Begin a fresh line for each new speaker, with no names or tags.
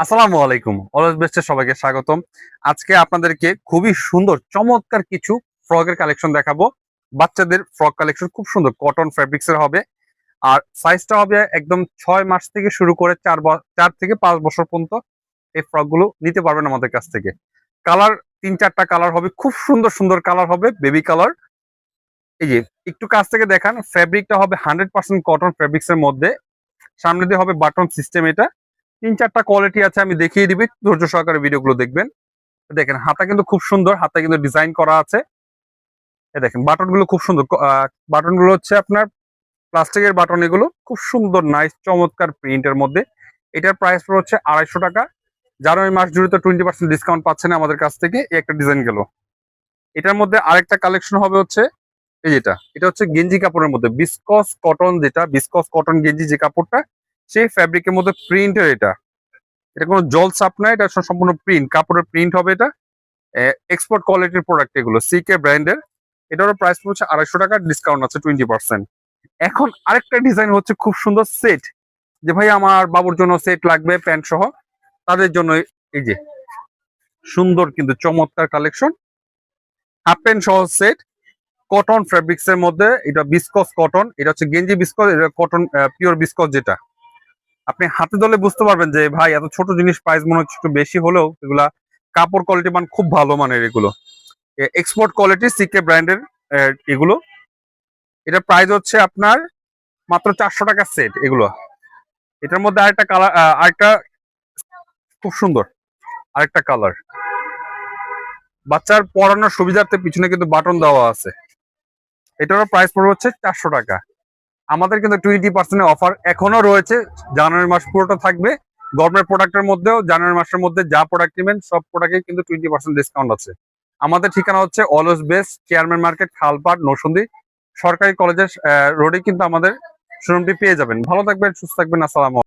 আসসালামু আলাইকুম। অলওয়েজ বেস্টে সবাইকে স্বাগতম। আজকে আপনাদেরকে খুবই সুন্দর চমৎকার কিছু ফ্রকের কালেকশন দেখাবো। বাচ্চাদের ফ্রক কালেকশন খুব সুন্দর কটন ফ্যাব্রিক্স এর হবে। আর সাইজটা হবে একদম ৬ মাস থেকে শুরু করে ৪ থেকে ৫ বছর পর্যন্ত এই ফ্রক গুলো নিতে পারবেন আমাদের কাছ থেকে। কালার ৩-৪টা কালার হবে, খুব সুন্দর সুন্দর কালার হবে, বেবি কালার। এই যে একটু কাছ থেকে দেখান, ফ্যাব্রিকটা হবে 100% কটন ফ্যাব্রিক্স এর মধ্যে। সামনে দিয়ে হবে বাটন সিস্টেম। এটা ৩-৪টা কোয়ালিটি আছে, আমি দেখিয়ে দিবি, ধৈর্য সহকারে ভিডিওগুলো দেখবেন। দেখেন হাতা কিন্তু খুব সুন্দর, হাতা কিন্তু ডিজাইন করা আছে। দেখেন বাটন গুলো খুব সুন্দর, বাটন গুলো হচ্ছে আপনার প্লাস্টিকের বাটন, এগুলো খুব সুন্দর নাইস চমৎকার প্রিন্টের মধ্যে। এটার প্রাইস হচ্ছে ২৫০ টাকা। জানুয়ারি মাস জুড়ে তো 20% ডিসকাউন্ট পাচ্ছেন আমাদের কাছ থেকে। এই একটা ডিজাইন গেল। এটার মধ্যে আরেকটা কালেকশন হবে হচ্ছে এই যেটা, এটা হচ্ছে গেঞ্জি কাপড়ের মধ্যে বিসকস কটন, যেটা বিসকস কটন গেঞ্জি যে কাপড়টা, সেই ফ্যাব্রিকের মধ্যে প্রিন্টের। এটা কোনো জল ছাপ না, এটা সম্পূর্ণ প্রিন্ট, কাপড়ের প্রিন্ট হবে। এটা এক্সপোর্ট কোয়ালিটির প্রোডাক্ট, এগুলো সিকে ব্র্যান্ডের। এটারও প্রাইস পড়ছে ২৫০ টাকা, ডিসকাউন্ট আছে 20%। এখন আরেকটা ডিজাইন হচ্ছে খুব সুন্দর সেট, যে ভাই আমার বাবুর জন্য সেট লাগবে প্যান্ট সহ, তাদের জন্য এই যে সুন্দর কিন্তু চমৎকার কালেকশন, হাফ প্যান্ট সহ সেট, কটন ফ্যাব্রিক্স এর মধ্যে। এটা বিসকস কটন, এটা হচ্ছে গেঞ্জি বিসকস, এটা কটন পিওর বিসকস। যেটা আপনি হাতে ধরলে বুঝতে পারবেন যে ভাই এত ছোট জিনিস প্রাইস মনে হচ্ছে একটু বেশি হলেও এগুলা কাপড় কোয়ালিটি মান খুব ভালো মানের। এগুলো এক্সপোর্ট কোয়ালিটি সিকে ব্র্যান্ডের এগুলো। এটা প্রাইস হচ্ছে আপনার মাত্র ৪০০ টাকা সেট এগুলো। এটার মধ্যে আরেকটা কালার, আরেকটা খুব সুন্দর আরেকটা কালার, বাচ্চার পড়ানোর সুবিধার্থে পিছনে কিন্তু বাটন দেওয়া আছে। এটারও প্রাইস পড়বে হচ্ছে ৪০০ টাকা। আমাদের কিন্তু 20% অফার এখনো রয়েছে, জানুয়ারি মাস পুরোটা থাকবে। গভর্নমেন্ট প্রোডাক্টের মধ্যেও জানুয়ারি মাসের মধ্যে যা প্রোডাক্ট নেবেন সব প্রোডাক্টে কিন্তু 20% ডিসকাউন্ট আছে। আমাদের ঠিকানা হচ্ছে always best, chairman market, Khalpat, Narsingdi সরকারি কলেজের রোডে কিন্তু আমাদের শোরুমটি পেয়ে যাবেন। ভালো থাকবেন, সুস্থ থাকবেন। আসসালামু আলাইকুম।